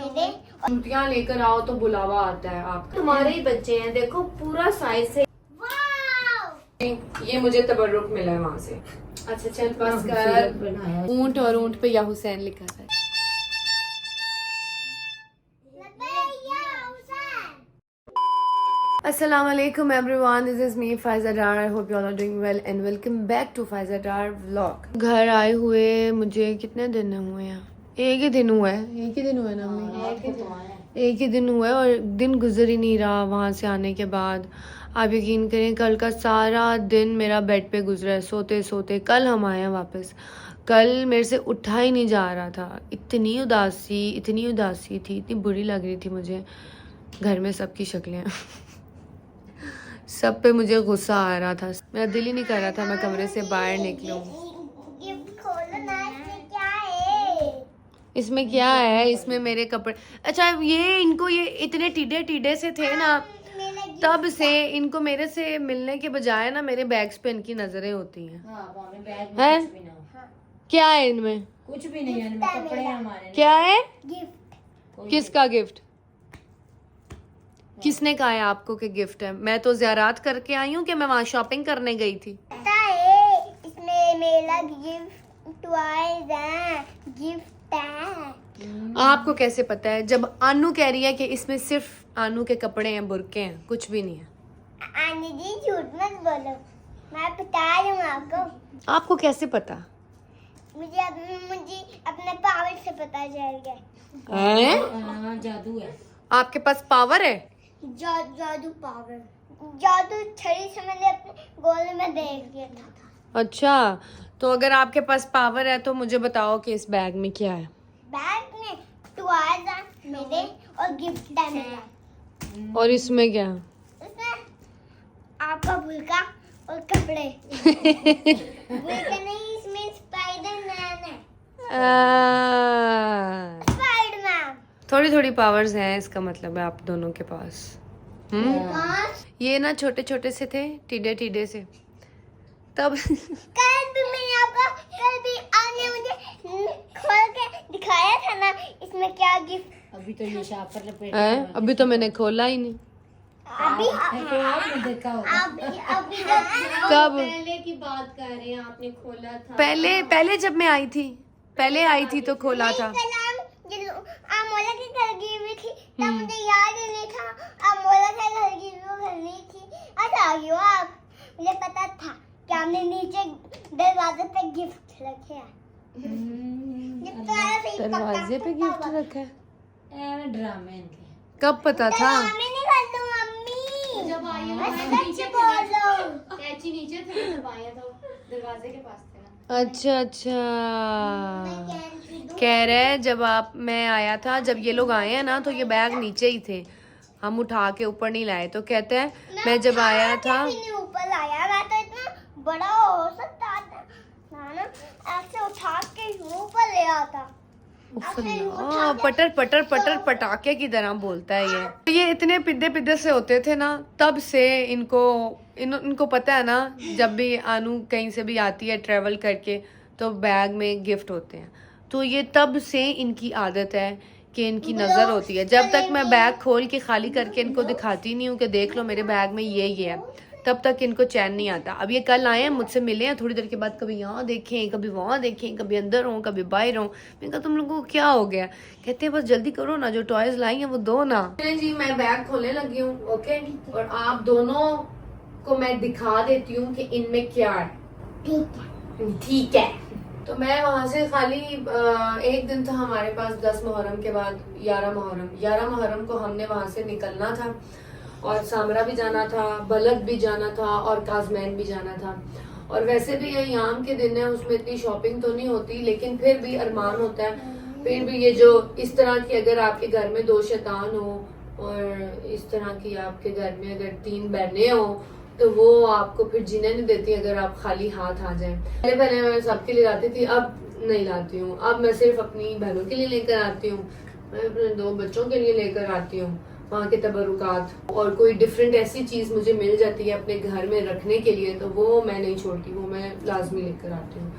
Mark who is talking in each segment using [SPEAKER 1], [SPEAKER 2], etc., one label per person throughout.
[SPEAKER 1] मेरे
[SPEAKER 2] जूतियाँ लेकर आओ तो बुलावा आता है आप। तुम्हारे ही बच्चे हैं, देखो पूरा साइज से। ये मुझे तबर्रुक मिला है वहाँ से। अच्छा चल बस कर। ऊंट और ऊंट पे या हुसैन लिखा था। Assalamu alaikum everyone, this is me Faiza Dar. I hope you all are doing well and welcome back to Faiza Dar vlog. घर आए हुए मुझे कितने दिन हुए हैं? एक ही दिन हुआ है ना मम्मी? एक ही दिन हुआ है और दिन गुजर ही नहीं रहा वहाँ से आने के बाद। आप यकीन करें कल का सारा दिन मेरा बेड पे गुजरा है सोते सोते। कल हम आए हैं वापस। कल मेरे से उठा ही नहीं जा रहा था। इतनी उदासी थी, इतनी बुरी लग रही थी मुझे। घर में सबकी शक्लें सब पे मुझे गुस्सा आ रहा था। मेरा दिल ही नहीं कर रहा था मैं कमरे से बाहर निकलूं। इसमें क्या है? इसमें मेरे कपड़े। अच्छा ये इनको ये इतने टीडे से थे ना, तब से इनको मेरे से मिलने के बजाय ना मेरे बैग्स पे इनकी नजरें होती हैं। हैं? क्या है इनमें?
[SPEAKER 3] कुछ भी नहीं है, कपड़े हमारे।
[SPEAKER 2] क्या है?
[SPEAKER 1] गिफ्ट।
[SPEAKER 2] किसका गिफ्ट? किसने कहा है आपको कि गिफ्ट है? मैं तो ज़ियारत करके आई हूँ कि मैं वहाँ शॉपिंग करने गई थी।
[SPEAKER 1] पता है इसमें मेरा गिफ्ट है।
[SPEAKER 2] आपको कैसे पता है जब अनु कह रही है कि इसमें सिर्फ अनु के कपड़े हैं, बुरके हैं, कुछ भी नहीं है?
[SPEAKER 1] आनी जी झूठ मत बोलो, मैं बता रही हूँ आपको।
[SPEAKER 2] आपको कैसे पता?
[SPEAKER 1] मुझे अपने पावर से पता चल गया।
[SPEAKER 2] हैं?
[SPEAKER 3] जादू है।
[SPEAKER 2] आपके पास पावर है?
[SPEAKER 1] जादू पावर, जादू छड़ी से मैंने अपने गोले में देख लिया था।
[SPEAKER 2] अच्छा तो अगर आपके पास पावर है तो मुझे बताओ कि इस बैग में क्या है?
[SPEAKER 1] बैग में टॉयज हैं मेरे और गिफ्ट है मेरा।
[SPEAKER 2] और इसमें क्या है?
[SPEAKER 1] उसमें आपका भूलका और कपड़े। भूलका नहीं, इसमें स्पाइडरमैन है। स्पाइडरमैन।
[SPEAKER 2] थोड़ी पावर्स हैं, इसका मतलब है आप दोनों के पास। ये ना छोटे छोटे से थे, टीडे से। तब
[SPEAKER 1] कल भी आपने मुझे खोल के दिखाया था ना इसमें क्या गिफ्ट।
[SPEAKER 3] अभी तो ये शापर लपेट
[SPEAKER 2] है? अभी तो मैंने खोला ही नहीं।
[SPEAKER 1] अभी
[SPEAKER 3] आपने देखा होगा।
[SPEAKER 1] अभी
[SPEAKER 2] कब? पहले की बात कर रहे हैं, आपने खोला था। पहले जब मैं आई थी, तो खोला था।
[SPEAKER 1] अमोला के घर गई हुई थी तब मुझे याद ही नहीं था अमोला के घर की वो करनी थी। अच्छा आ गई हो आप। मुझे पता था कि हमने नीचे दरवाजे पे गिफ्ट रखे हैं।
[SPEAKER 2] दरवाजे पे गिफ्ट रखा है?
[SPEAKER 3] ऐਵੇਂ ड्रामे इनके।
[SPEAKER 2] कब पता था?
[SPEAKER 1] मैं नहीं कर दूँ मम्मी।
[SPEAKER 4] जब आई हो
[SPEAKER 1] नीचे बोलो।
[SPEAKER 4] कैची नीचे थे, जब आए तो दरवाजे के पास थे ना।
[SPEAKER 2] अच्छा कह रहे जब मैं आया था, जब ये लोग आए हैं ना तो ये बैग नीचे ही थे, हम उठा के ऊपर नहीं लाए। तो कहते हैं मैं जब आया था
[SPEAKER 1] ऊपर लाया, मैं तो इतना बड़ा हो सकता था ना ऐसे उठा के ऊपर ले आता।
[SPEAKER 2] पटर पटाखे की तरह बोलता है ये। ये इतने पिद्दे से होते थे ना, तब से इनको पता है ना जब भी अनु कहीं से भी आती है ट्रेवल करके तो बैग में गिफ्ट होते हैं। तो ये तब से इनकी आदत है कि इनकी नज़र होती है। जब तक मैं बैग खोल के खाली करके इनको दिखाती नहीं हूँ कि देख लो मेरे बैग में ये है, तब तक इनको चैन नहीं आता। अब ये कल आए हैं, मुझसे मिले हैं, थोड़ी देर के बाद कभी यहाँ देखें, कभी वहाँ देखें, कभी अंदर हों, कभी बाहर हों। मैंने कहा तुम लोगों को क्या हो गया? कहते हैं बस जल्दी करो ना, जो टॉयज लाई हैं वो दो ना। जी मैं बैग खोलने लगी हूँ, ओके, और आप दोनों को मैं दिखा देती हूँ कि इनमें क्या है। ठीक है। तो मैं वहाँ से खाली एक दिन था हमारे पास 10 मुहर्रम के बाद 11 मुहर्रम को हमने वहाँ से निकलना था और सामरा भी जाना था, बलद भी जाना था और काजमैन भी जाना था। और वैसे भी ये याम के दिन है, उसमें इतनी शॉपिंग तो नहीं होती, लेकिन फिर भी अरमान होता है। फिर भी ये जो इस तरह की अगर आपके घर में 2 शैतान हो और इस तरह की आपके घर में अगर 3 बहनें हो तो वो आपको फिर जीने नहीं देती अगर आप खाली हाथ आ जाएं। पहले मैं सबके लिए लाती थी, अब नहीं लाती हूँ। अब मैं सिर्फ अपनी बहनों के लिए लेकर आती हूँ, मैं अपने 2 बच्चों के लिए लेकर आती हूँ वहाँ के तबरुकात। और कोई डिफरेंट ऐसी चीज मुझे मिल जाती है अपने घर में रखने के लिए तो वो मैं नहीं छोड़ती, वो मैं लाजमी लेकर आती हूँ।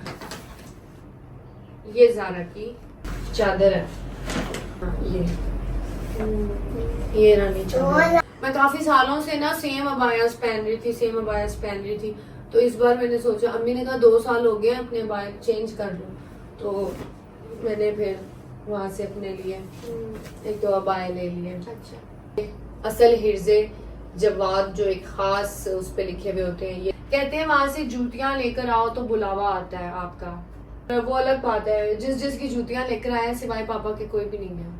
[SPEAKER 2] ये ज़ारा की चादर है, हाँ ये ये रानी चादर। मैं काफी सालों से ना सेम अबायास पहन रही थी, तो इस बार मैंने सोचा, अम्मी ने कहा 2 साल हो गए अपने अबाया चेंज कर लो, तो मैंने फिर वहां से अपने लिए 1-2 अबाया ले लिए। अच्छा। असल हिर्जे जवाद जो एक खास उस पे लिखे हुए होते हैं, ये कहते हैं वहां से जूतियां लेकर आओ तो बुलावा आता है आपका। वो अलग बात है, जिसकी जूतियां लेकर आए सिवाय पापा के कोई भी नहीं है।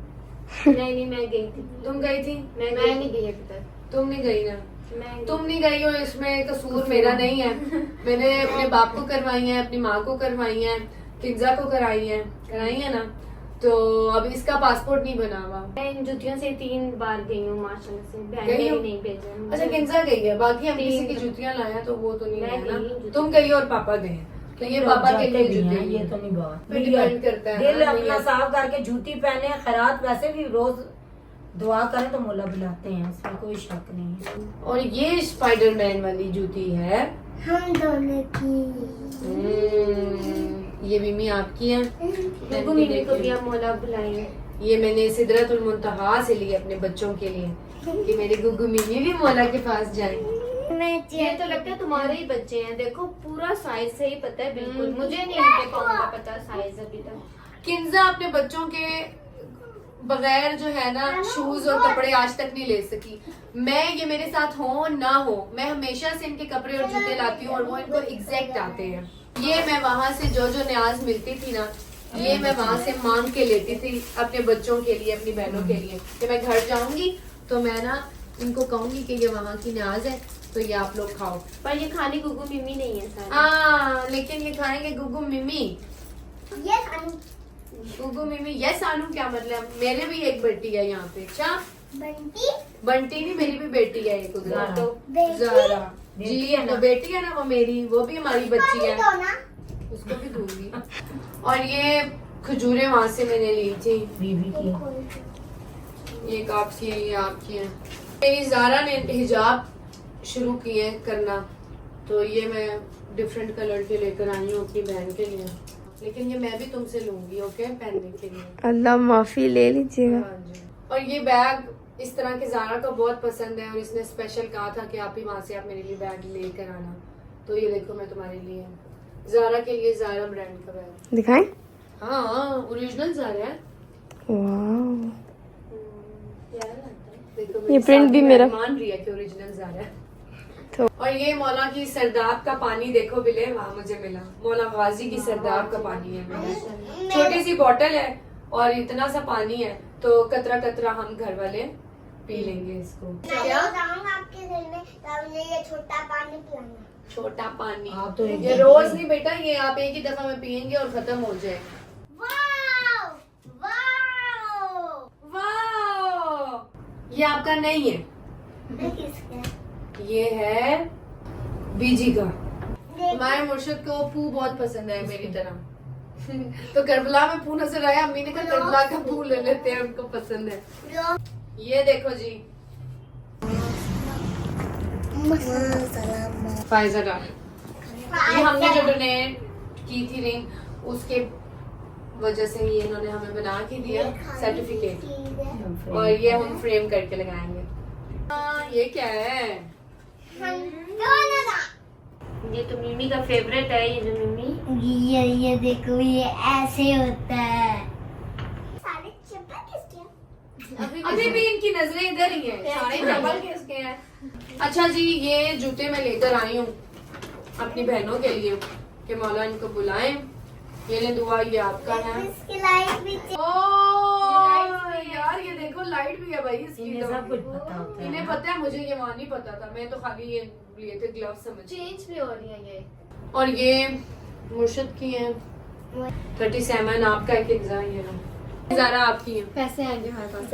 [SPEAKER 4] नहीं मैं गई थी।
[SPEAKER 2] तुम गई थी?
[SPEAKER 4] मैं नहीं गई अभी तक।
[SPEAKER 2] तुम नहीं गई ना?
[SPEAKER 4] मैं
[SPEAKER 2] तुम नहीं गई हो, इसमें कसूर मेरा नहीं है। मैंने अपने बाप को करवाई है, अपनी माँ को करवाई है, किंजा को कराई है ना, तो अब इसका पासपोर्ट नहीं बना हुआ।
[SPEAKER 4] मैं इन जुतियों से 3 बार गई हूँ माशाल्लाह से। बहन
[SPEAKER 2] गई
[SPEAKER 4] ने
[SPEAKER 2] हो?
[SPEAKER 4] भी नहीं भेजा।
[SPEAKER 2] अच्छा, किंजा गई है, बाकी हम किसी की
[SPEAKER 4] 3
[SPEAKER 2] जूतियां लाया तो वो तो नहीं
[SPEAKER 4] मैं
[SPEAKER 2] है
[SPEAKER 4] गई हूँ
[SPEAKER 2] ना।
[SPEAKER 4] जूती।
[SPEAKER 2] तुम गई और पापा गए, तो ये पापा के लिए जूते
[SPEAKER 3] ये तो नहीं बात।
[SPEAKER 2] पे डिपेंड करता है
[SPEAKER 3] दिल
[SPEAKER 2] ना,
[SPEAKER 3] अपना
[SPEAKER 2] नहीं
[SPEAKER 3] साफ करके जूती पहने। खैरात वैसे भी रोज दुआ करें तो मौला बुलाते हैं, इसमें कोई शक नहीं है।
[SPEAKER 2] और ये स्पाइडरमैन वाली जूती है,
[SPEAKER 1] हम दोनों की।
[SPEAKER 2] ये मिमी आपकी है।
[SPEAKER 4] गुगु मिमी को भी आप मौला बुलाएंगे।
[SPEAKER 2] ये मैंने सिदरतुल मुंतहा से ली अपने बच्चों के लिए, कि मेरे गुगु मिमी भी मौला के पास जाए।
[SPEAKER 4] ये तो लगता है तुम्हारे ही बच्चे हैं। देखो पूरा साइज सही पता है बिल्कुल। मुझे नहीं इनके पाँव का पता साइज अभी तक।
[SPEAKER 2] किंजा अपने बच्चों के बगैर जो है ना शूज और कपड़े आज तक नहीं ले सकी। मैं, ये मेरे साथ हो ना हो, मैं हमेशा से इनके कपड़े और जूते लाती हूँ और वो इनको एग्जैक्ट आते हैं। ये मैं वहां से जो न्याज मिलती थी ना, ये मैं वहां से मांग के लेती थी अपने बच्चों के लिए, अपनी बहनों के लिए, कि मैं घर जाऊंगी तो मैं ना इनको कहूंगी कि ये वहां की न्याज है, तो ये आप लोग खाओ।
[SPEAKER 4] पर ये खाने गुगु मिमी नहीं है सारे।
[SPEAKER 2] हाँ, लेकिन ये खाएंगे गुगु मिमी।
[SPEAKER 1] ये खानी
[SPEAKER 2] गुगु मिमी, यस आनू क्या मतलब? मेरे भी एक बेटी है यहाँ पे। अच्छा,
[SPEAKER 1] बंटी
[SPEAKER 2] बंटी नहीं, मेरी भी बेटी है एक उधर।
[SPEAKER 3] ज़ारा।
[SPEAKER 2] तो
[SPEAKER 1] बेटी?
[SPEAKER 2] ज़ारा
[SPEAKER 3] बेटी
[SPEAKER 2] जी
[SPEAKER 3] है ना?
[SPEAKER 2] तो बेटी है ना वो मेरी, वो भी हमारी बच्ची है,
[SPEAKER 1] दो ना।
[SPEAKER 2] उसको भी दूंगी। और ये खजूरें वहां से मैंने ली थी,
[SPEAKER 3] बीवी की
[SPEAKER 2] ये आपकी है, ये आपकी है। मेरी ज़ारा ने हिजाब शुरू किए हैं करना, तो ये मैं डिफरेंट कलर के लेकर आई हूँ अपनी बहन के लिए, लेकिन ये मैं भी तुमसे लूंगी, ओके, पहनने के लिए।
[SPEAKER 5] अल्लाह माफी ले लीजिएगा।
[SPEAKER 2] हाँ जी। और ये बैग इस तरह के ज़ारा को बहुत पसंद है, और इसने स्पेशल कहा था कि आप ही वहाँ से आप मेरे लिए बैग लेकर आना, तो ये देखो मैं तुम्हारे लिए ज़ारा के लिए ज़ारा ब्रांड का बैग।
[SPEAKER 5] दिखाएं?
[SPEAKER 2] हाँ, ओरिजिनल ज़ारा है।
[SPEAKER 5] वाह,
[SPEAKER 2] देखो
[SPEAKER 5] ये
[SPEAKER 2] मेरी
[SPEAKER 5] print भी
[SPEAKER 2] साथी
[SPEAKER 5] मेरा-
[SPEAKER 2] मान रही है कि ओरिजिनल ज़ारा है।
[SPEAKER 5] तो-
[SPEAKER 2] और ये मौला की सरदाब का पानी देखो बिले, वहाँ मुझे मिला, मौला गाजी की सरदाब का पानी है मेरे। छोटी सी बोतल है और इतना सा पानी है, तो कतरा कतरा हम घर वाले पी लेंगे इसको।
[SPEAKER 1] मैं जाऊंगा आपके घर में, तब मुझे ये छोटा पानी पिलाना।
[SPEAKER 2] छोटा पानी,
[SPEAKER 3] आप तो एक
[SPEAKER 2] ये रोज नहीं बेटा, ये आप एक ही दफा में पियेंगे और खत्म हो जाए।
[SPEAKER 1] वाओ वाओ,
[SPEAKER 2] वाह, ये आपका नहीं है,
[SPEAKER 1] ये किसका?
[SPEAKER 2] ये है बीजी का।
[SPEAKER 1] देख,
[SPEAKER 2] हमारे मुर्शिद को पू बहुत पसंद है मेरी तरह। तो करबला में पू नजर आया, अम्मी ने कहा करबला का पू ले लेते हैं, उनको पसंद है।
[SPEAKER 1] लो।
[SPEAKER 2] ये देखो जी, फाइजा का, ये हमने जो डोनेट की थी रिंग, उसके वजह से ये इन्होंने हमें बना के दिया सर्टिफिकेट, और ये हम फ्रेम करके लगाएंगे। ये क्या है?
[SPEAKER 4] ये तो मिमी का फेवरेट है। ये जो मिमी,
[SPEAKER 1] ये देखो, ये ऐसे होता है। सारे चप्पल किसके हैं?
[SPEAKER 2] अभी भी इनकी नजरें इधर ही हैं, सारे चप्पल किसके हैं? अच्छा जी, ये जूते मैं लेकर आई हूँ अपनी बहनों के लिए कि मौला इनको बुलाएं। ये ले दुआ, ये आपका है।
[SPEAKER 1] इसकी लाइट भी
[SPEAKER 2] ओह यार, ये देखो लाइट भी है भाई इसकी।
[SPEAKER 3] इन्हें
[SPEAKER 2] तो
[SPEAKER 3] सब कुछ पता होता है
[SPEAKER 2] इन्हें
[SPEAKER 3] ना।
[SPEAKER 2] पता है, मुझे ये वहाँ नहीं पता था, मैं तो खाली ये लिए थे ग्लव समझ।
[SPEAKER 4] चेंज भी हो रही है ये।
[SPEAKER 2] और ये मुर्शिद की है 37, आपका एक एग्जाम, ये लो ज़ारा आपकी है।
[SPEAKER 4] पैसे आएंगे हमारे पास।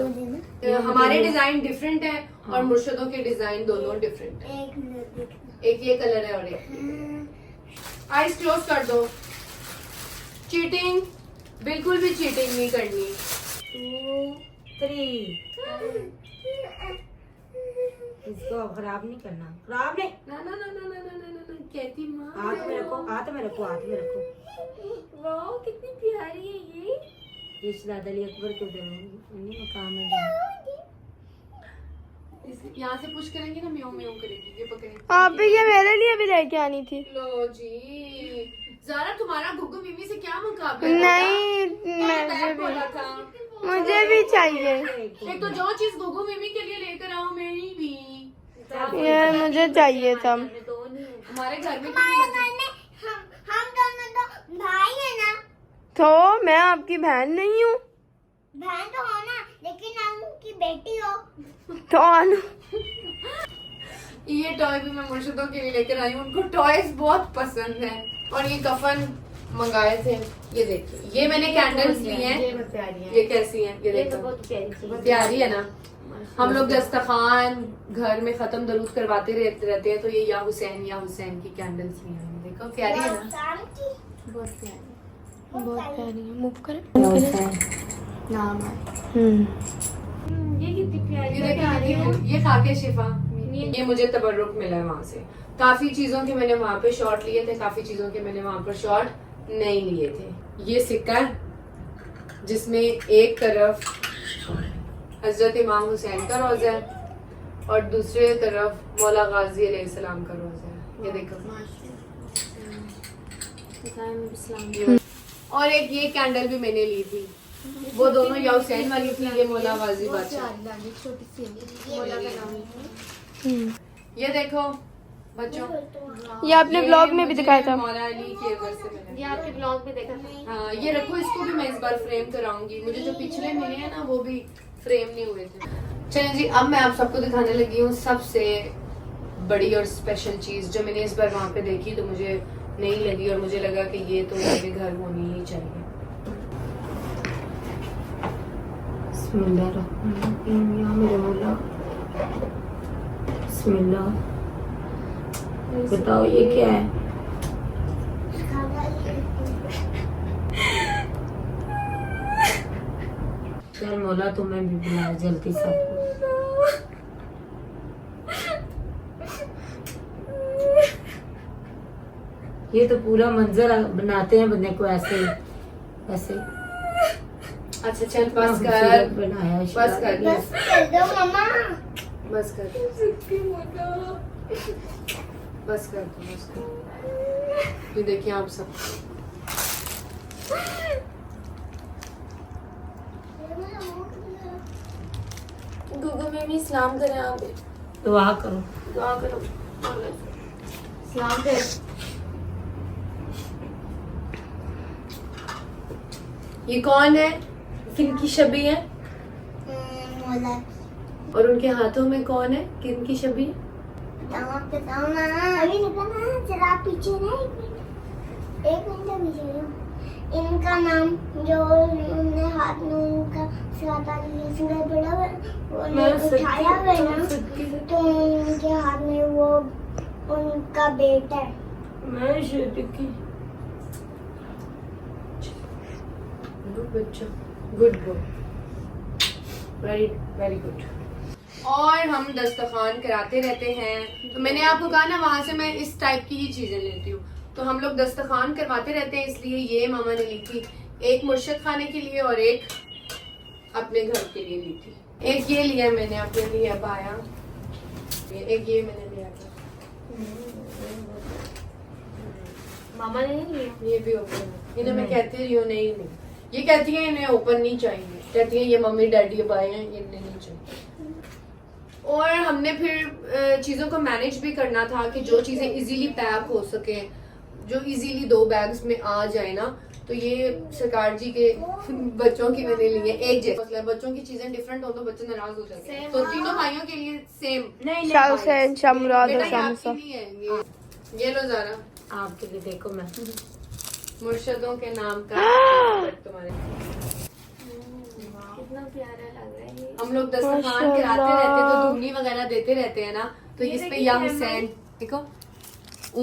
[SPEAKER 2] हमारे डिजाइन डिफरेंट है और मुर्शिदों के डिजाइन दोनों डिफरेंट है।
[SPEAKER 1] एक मिनट देखना।
[SPEAKER 2] एक ये कलर है और एक। आईज क्लोज कर दो। चीटिंग, बिल्कुल भी चीटिंग नहीं करनी।
[SPEAKER 3] 2 3 इसको अब खराब नहीं करना, खराब नहीं।
[SPEAKER 2] ना ना ना ना ना ना ना ना, कहती माँ।
[SPEAKER 3] हाथ में रखो, हाथ में रखो, हाथ में रखो।
[SPEAKER 4] वाह कितनी प्यारी है ये।
[SPEAKER 3] ये शहजादा अली अकबर के उधर उन्हीं मकाम में जाओ।
[SPEAKER 2] यहाँ से पुश करेंगे ना म्याऊं म्याऊं करेगी, ये पकड़ेंगे।
[SPEAKER 5] आप भी ये मेरे लिए भी लेके आनी थी।
[SPEAKER 2] लो जी ज़ारा, तुम्हारा गुग्गू मिमी से क्या मुकाबला है?
[SPEAKER 5] नहीं
[SPEAKER 2] मैं बोला था
[SPEAKER 5] मुझे भी चाहिए,
[SPEAKER 2] एक तो जो चीज गुग्गू मिमी के लिए लेकर आओ मेरी भी,
[SPEAKER 5] ये मुझे चाहिए था।
[SPEAKER 2] हमारे घर में
[SPEAKER 1] हम दोनों तो भाई है ना,
[SPEAKER 5] तो मैं आपकी बहन नहीं हूँ
[SPEAKER 1] बहन तो हो ना, लेकिन हम की बेटी हो।
[SPEAKER 5] तो आलू।
[SPEAKER 2] ये टॉय भी मैं मुर्शिदों के लिए लेकर आई हूँ, उनको टॉयज बहुत पसंद है। और ये कफन मंगाए थे, ये देखिए, ये मैंने कैंडल्स ली हैं, ये कैसी हैं, ये देखो प्यारी है ना। हम लोग दस्तरखान घर में खत्म दरूद करवाते रहते हैं, तो ये या हुसैन की कैंडल्स ली हैं, देखो प्यारी है ना,
[SPEAKER 1] शाम की
[SPEAKER 2] बहुत प्यारी।
[SPEAKER 5] बहुत प्यारी है, मूव करें।
[SPEAKER 2] नाम है
[SPEAKER 4] ये कितनी प्यारी
[SPEAKER 2] ये देखिए, ये खाके शिफा, ये मुझे तबर्रुक मिला है वहाँ से। काफी चीजों के मैंने वहाँ पे शॉट लिए थे, काफी चीजों के मैंने वहाँ पर शॉट नहीं लिए थे। ये सिक्का है जिसमें एक तरफ हजरत इमाम हुसैन का रोजा है और दूसरे तरफ मौला गाजी अलैहिस्सलाम का रोजा है, ये देखो। और एक ये कैंडल भी मैंने ली थी, वो दोनों या हुसैन वाली थी, ये मौला गाजी बादशाह। ये देखो बच्चों,
[SPEAKER 5] ये आपने ब्लॉग में भी दिखाया था।
[SPEAKER 2] मौला अली के घर से मिला।
[SPEAKER 4] ये आपके ब्लॉग में देखा था।
[SPEAKER 2] हाँ, ये रखो, इसको भी मैं इस बार फ्रेम कराऊंगी। मुझे जो पिछले मिले हैं ना वो भी फ्रेम नहीं हुए थे। चलिए जी, अब मैं आप सबको दिखाने लगी हूँ सबसे बड़ी और स्पेशल चीज जो मैंने इस बार वहाँ पे देखी तो मुझे नहीं लगी और मुझे लगा कि ये तो मेरे घर होनी ही चाहिए। बिस्मिल्लाहिर्रहमानिर्रहीम, या मेरे मौला, बिस्मिल्लाह। बताओ ये क्या है? चल मौला, तुम्हें भी बुलाया जल्दी सबको। ये तो पूरा मंजर बनाते हैं बंदे को ऐसे ऐसे। अच्छा चल बस कर, बनाया बस कर,
[SPEAKER 1] बस कर दो मम्मा।
[SPEAKER 2] बस कर, बस कर, बस कर। ये देखिए आप सब,
[SPEAKER 4] गूगल में भी सलाम करें आप,
[SPEAKER 2] दुआ करो।
[SPEAKER 4] दुआ करो, सलाम करें।
[SPEAKER 2] ये कौन है? किनकी शबी है?
[SPEAKER 1] मौला
[SPEAKER 2] और उनके हाथों में कौन है? किनकी शबी?
[SPEAKER 1] बताओ ना, अभी निकल ना, जरा पीछे ना, एक मिनट पीछे रहो। इनका नाम जो उन्होंने हाथ में उनका सिखाता है बड़ा वो उठाया हुआ है ना, तो उनके हाथ में वो उनका बेटा है।
[SPEAKER 2] मैं की गुड बच्चा, good boy, very very good. और हम दस्तरखान कराते रहते हैं, तो मैंने आपको कहा ना वहां से मैं इस टाइप की ही चीजें लेती हूँ। तो हम लोग दस्तरखान करवाते रहते हैं, इसलिए ये मामा ने ली थी, एक मुर्शिद खाने के लिए और एक अपने घर के लिए ली थी। एक ये लिया मैंने अपने लिए अबाया, एक ये मैंने लिया था।
[SPEAKER 4] मामा ने नहीं लिया।
[SPEAKER 2] ये भी ओपन है, इन्हें मैं कहती रही हूँ नहीं, ये कहती है इन्हें ओपन नहीं चाहिए, कहती है ये मम्मी डैडी अबाए हैं, ये नहीं चाहिए। और हमने फिर चीज़ों को मैनेज भी करना था कि जो चीज़ें इजीली पैक हो सके, जो इजीली 2 बैग्स में आ जाए ना, तो ये सरकार जी के बच्चों की मैंने ली है एक जैसे। मतलब बच्चों की चीजें डिफरेंट हो तो बच्चे नाराज हो जाते हैं, तो तीनों भाइयों के लिए सेम। नहीं
[SPEAKER 5] शाह हुसैन, शाह मुराद और
[SPEAKER 2] बेटा,
[SPEAKER 5] शाह
[SPEAKER 2] ये
[SPEAKER 5] मुसा।
[SPEAKER 2] आपके लिए है, ये लो ज़ारा आपके लिए। देखो मैं मुर्शिदों के नाम का तुम्हारे,
[SPEAKER 4] कितना प्यारा लग रहा है ये।
[SPEAKER 2] हम लोग दस्तरखान कराते रहते हैं तो धुनी वगैरह देते रहते हैं ना, तो इस पे या हुसैन, देखो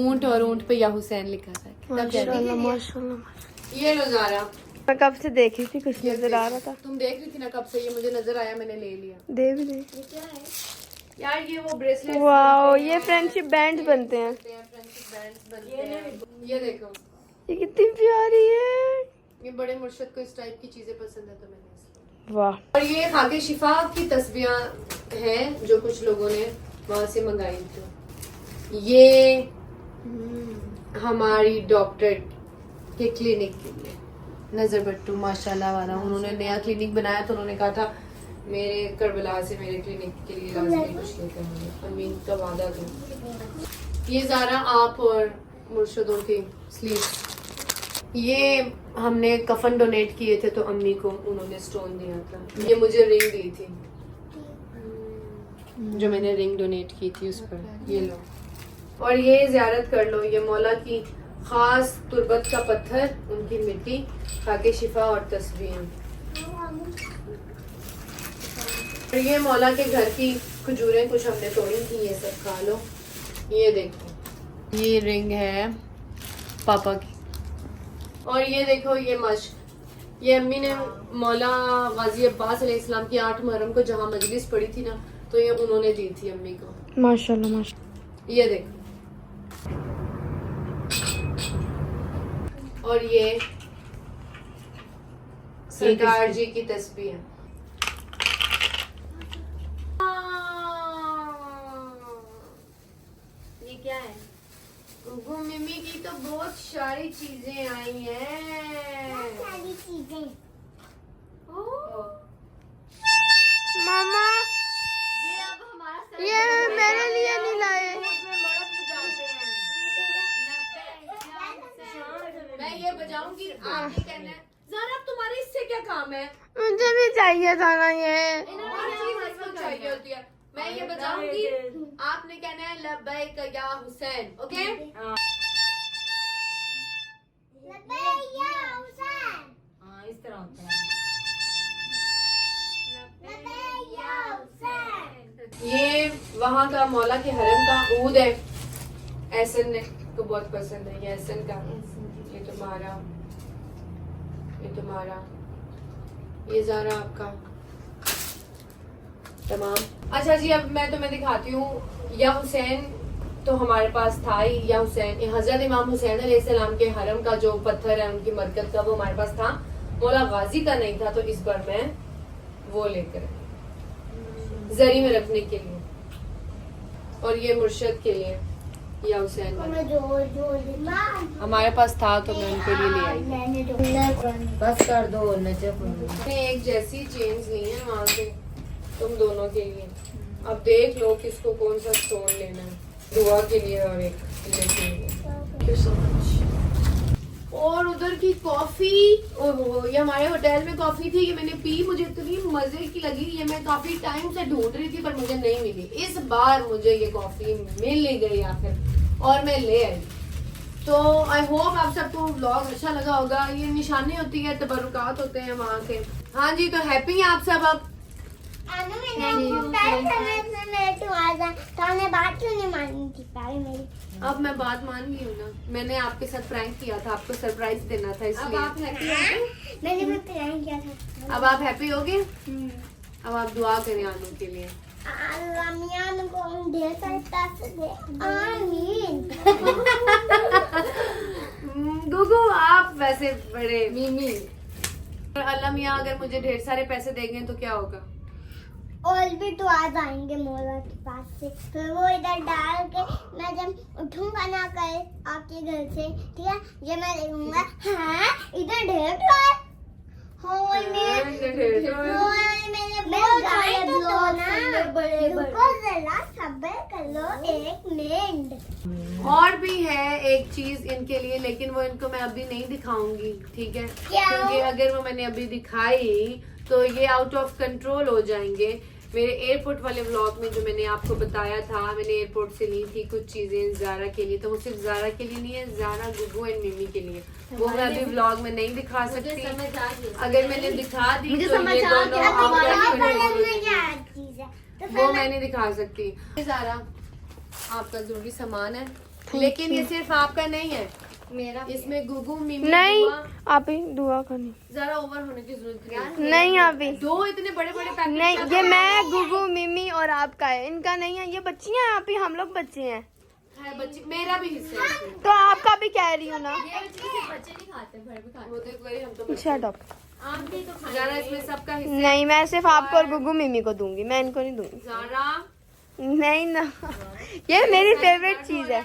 [SPEAKER 2] ऊंट और ऊंट पे या हुसैन लिखा था।
[SPEAKER 5] माशाल्लाह माशाल्लाह।
[SPEAKER 2] ये लो ज़ारा,
[SPEAKER 5] मैं कब से देख रही थी, कुछ नजर आ रहा था।
[SPEAKER 2] तुम देख रही थी ना कब से, ये मुझे नजर आया, मैंने ले लिया।
[SPEAKER 5] दे भी दे
[SPEAKER 4] ये क्या है?
[SPEAKER 2] यार ये वो ब्रेसलेट,
[SPEAKER 5] वाओ, ये फ्रेंडशिप बैंड बनते हैं।
[SPEAKER 2] फ्रेंडशिप बैंड्स बनते हैं। ये देखो,
[SPEAKER 5] ये कितनी प्यारी है।
[SPEAKER 2] ये बड़े मुर्शिद को इस टाइप की चीजें पसंद है तो मैंने इसलिए।
[SPEAKER 5] वाह।
[SPEAKER 2] और ये खाके शिफा की तस्बीहां हैं जो कुछ लोगों ने वहां से मंगाई थी। ये हमारी डॉक्टर के क्लिनिक के लिए नजर बट्टू माशाल्लाह वाला, उन्होंने नया क्लिनिक बनाया तो उन्होंने कहा था मेरे करबला से मेरे क्लिनिक के लिए लाजमी कुछ लेकर आएंगे। अमीन का वादा था। ये ज़ारा आप और मुर्शदों की स्लीव, ये हमने कफन डोनेट किए थे तो अम्मी को उन्होंने स्टोन दिया था। ये मुझे रिंग दी थी जो मैंने रिंग डोनेट की थी उस पर, ये लो। और ये जियारत कर लो, ये मौला की खास तुरबत का पत्थर, उनकी मिट्टी, खाके शिफा और तस्बीह। और ये मौला के घर की खजूरें कुछ हमने तोड़ी थी, ये सब खा लो। ये देखो ये रिंग है पापा की, और ये देखो ये मश्क, ये अम्मी ने मौला गाजी अब्बास अलैहिस्सलाम की 8 मुहर्रम को जहाँ मजलिस पड़ी थी ना, तो ये उन्होंने दी थी अम्मी को।
[SPEAKER 5] माशाल्लाह माशाल्लाह।
[SPEAKER 2] ये देखो, और ये सरकार जी की तस्बीह है।
[SPEAKER 4] ये क्या है?
[SPEAKER 2] गुगु मिमी की तो बहुत सारी चीजें आई हैं।
[SPEAKER 1] सारी चीजें
[SPEAKER 5] मामा
[SPEAKER 4] ये अब हमारा
[SPEAKER 5] ये मेरे लिए नहीं लाए।
[SPEAKER 2] मैं ये बजाऊंगी, आप ये कहना है ज़रा अब तुम्हारे इससे क्या काम है?
[SPEAKER 5] मुझे भी चाहिए था ना ये।
[SPEAKER 2] हर चीज इसको चाहिए होती है। मैं ये बजाऊंगी, आपने कहना है लब्बैक या हुसैन, ओके?
[SPEAKER 1] लबैया हुसैन,
[SPEAKER 3] हाँ इस तरह होता है।
[SPEAKER 1] लबैया हुसैन।
[SPEAKER 2] ये वहाँ का मौला के हरम का ऊद है, एहसन ने को बहुत पसंद है। ये एहसन का, ये तुम्हारा, ये तुम्हारा, ये ज़ारा आपका, तमाम। अच्छा जी, अब मैं तुम्हें दिखाती हूँ। या हुसैन तो हमारे पास था ही, या हुसैन, हजरत इमाम हुसैन अलैहिस्सलाम के हरम का जो पत्थर है उनकी मरकत का, वो हमारे पास था। मौला गाजी का नहीं था, तो इस बार मैं वो लेकर आई जरी में रखने के लिए, और ये मुर्शद के लिए या हुसैन वाला। हमारे पास था तो मैं उनके लिए ले आई।
[SPEAKER 3] बस कर दो नजफ।
[SPEAKER 2] मैंने एक जैसी चेन्स ली है वहाँ से तुम दोनों के लिए। अब देख लो किसको कौन सा स्टोन लेना है, दुआ के लिए और एक के लिए। Thank you so much। और उधर की कॉफी, ओहो, ये हमारे होटल में कॉफी थी, ये मैंने पी, मुझे इतनी मजे की लगी। ये मैं काफी टाइम से ढूंढ रही थी पर मुझे नहीं मिली। इस बार मुझे ये कॉफी मिल गई आखिर, और मैं ले आई। तो आई होप आप सबको व्लॉग अच्छा लगा होगा। ये निशानी होती है, तबरुकात होते हैं वहाँ के। हाँ जी, तो हैप्पी हैं आप सब। अब
[SPEAKER 1] बात क्यों नहीं मानी थी पहले मेरी?
[SPEAKER 2] अब मैं बात मान गई हूँ ना, मैंने आपके साथ प्रैंक किया था, आपको सरप्राइज देना था,
[SPEAKER 4] अब
[SPEAKER 2] इसलिए।
[SPEAKER 4] आप हैप्पी हो गए?
[SPEAKER 1] मैंने भी प्लान किया था।
[SPEAKER 2] अब आप हैप्पी हो गए? अब आप दुआ करें आनू के लिए।
[SPEAKER 1] अल्लाह मियां को हम ढेर सारे पैसे दे, आमीन।
[SPEAKER 2] गुगु आप वैसे बड़े मिमी। अल्लाह मियां अगर मुझे ढेर सारे पैसे देंगे तो क्या होगा?
[SPEAKER 1] और भी तो आ जाएंगे मौला के पास से, फिर वो इधर डाल के मैं जब उठूंगा ना कल आपके घर से, ठीक है, ये मैं देखूंगा। हाँ इधर ढेर तो है, सब्र कर लो 1 मिनट।
[SPEAKER 2] और भी है एक चीज इनके लिए, लेकिन वो इनको मैं अभी नहीं दिखाऊंगी, ठीक है?
[SPEAKER 1] क्या?
[SPEAKER 2] क्योंकि अगर वो मैंने अभी दिखाई तो ये आउट ऑफ कंट्रोल हो जाएंगे। मेरे एयरपोर्ट वाले व्लॉग में जो मैंने आपको बताया था, मैंने एयरपोर्ट से ली थी कुछ चीजें ज़ारा के लिए, तो वो सिर्फ ज़ारा के लिए नहीं है, ज़ारा, गुगु एंड मिमी के लिए। वो मैं अभी व्लॉग में नहीं दिखा सकती। अगर मैंने दिखा दी तो ये दोनों वो मैं नहीं दिखा सकती। ज़ारा आपका जरूरी सामान है, लेकिन ये सिर्फ आपका नहीं है,
[SPEAKER 4] मेरा
[SPEAKER 2] इसमें गुगु मिमी
[SPEAKER 5] नहीं,
[SPEAKER 2] दुआ,
[SPEAKER 5] आप ही दुआ करनी।
[SPEAKER 2] ज़रा ओवर होने की जरूरत नहीं।
[SPEAKER 5] नहीं आप ही
[SPEAKER 2] दो इतने बड़े बड़े पैकेट
[SPEAKER 5] नहीं, ये मैं, गुगु, मिमी और आपका है, इनका नहीं है। ये बच्चियां हैं, आप ही, हम लोग बच्चे हैं,
[SPEAKER 2] है बच्चे, मेरा भी हिस्सा है।
[SPEAKER 5] तो आपका भी कह रही हूँ ना।
[SPEAKER 4] बच्चे नहीं खाते, भर भी खाते।
[SPEAKER 2] वो देख भाई, हम तो
[SPEAKER 5] शट अप।
[SPEAKER 4] आंटी तो खाएंगे।
[SPEAKER 2] जारा इसमें सबका हिस्सा।
[SPEAKER 5] नहीं, मैं सिर्फ आपको और गुगू मिमी को दूंगी, मैं इनको नहीं दूंगी।
[SPEAKER 2] जारा
[SPEAKER 5] नहीं ना, ये मेरी फेवरेट चीज है।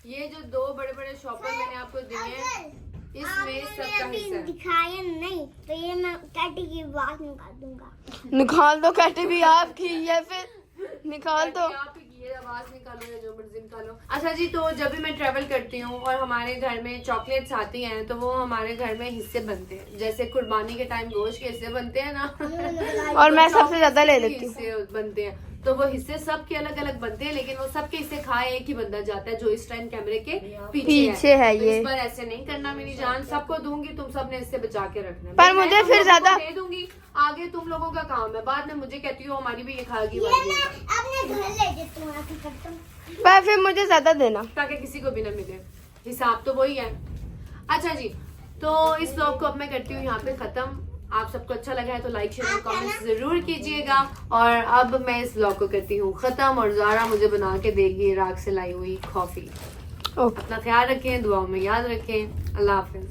[SPEAKER 2] ये जो 2 बड़े बड़े शॉपर मैंने आपको दिए हैं, इसमें सबका हिस्सा है।
[SPEAKER 1] दिखाया नहीं तो ये मैं कैटी की बात निकाल दूंगा।
[SPEAKER 5] निकाल दो कैटी भी आपकी, या फिर निकाल दो।
[SPEAKER 2] आप ही की ये आवाज निकालो या जो मर्जी निकालो। अच्छा जी, तो जब भी मैं ट्रेवल करती हूँ और हमारे घर में चॉकलेट्स आती हैं तो वो हमारे घर में हिस्से बनते हैं। जैसे कुर्बानी के टाइम गोश्त के हिस्से बनते हैं ना,
[SPEAKER 5] और मैं सबसे ज्यादा ले लेती हूँ।
[SPEAKER 2] हिस्से बनते हैं, तो वो हिस्से सबके अलग अलग बनते हैं, लेकिन वो सबके हिस्से खाए एक ही बंदा जाता है जो इस टाइम कैमरे के
[SPEAKER 5] पीछे है
[SPEAKER 2] तो
[SPEAKER 5] ये।
[SPEAKER 2] इस पर ऐसे नहीं करना मेरी जान, सबको दूंगी, तुम सबने इससे बचा के रखना।
[SPEAKER 5] पर
[SPEAKER 2] मैं
[SPEAKER 5] मुझे
[SPEAKER 2] तुम
[SPEAKER 5] फिर
[SPEAKER 2] लोगों
[SPEAKER 5] ज्यादा-
[SPEAKER 2] को दे दूंगी, आगे तुम लोगों का काम है, बाद में मुझे कहती हो हमारी भी ये खाएगी
[SPEAKER 1] ये
[SPEAKER 2] वाली
[SPEAKER 1] मैं
[SPEAKER 2] है।
[SPEAKER 1] अपने घर ले जाती हूँ, ऐसे करता हूँ।
[SPEAKER 5] पर फिर मुझे ज्यादा देना।
[SPEAKER 2] ताकि किसी को भी ना मिले, हिसाब तो वही है। अच्छा जी, तो इस व्लॉग को अब मैं करती हूँ यहाँ पे खत्म। आप सबको अच्छा लगा है तो लाइक शेयर और कमेंट जरूर कीजिएगा। और अब मैं इस व्लॉग को करती हूँ खत्म, और ज़ारा मुझे बना के देगी इराक से लाई हुई कॉफी।
[SPEAKER 5] ओके।
[SPEAKER 2] अपना ख्याल रखें, दुआओं में याद रखें। अल्लाह हाफिज।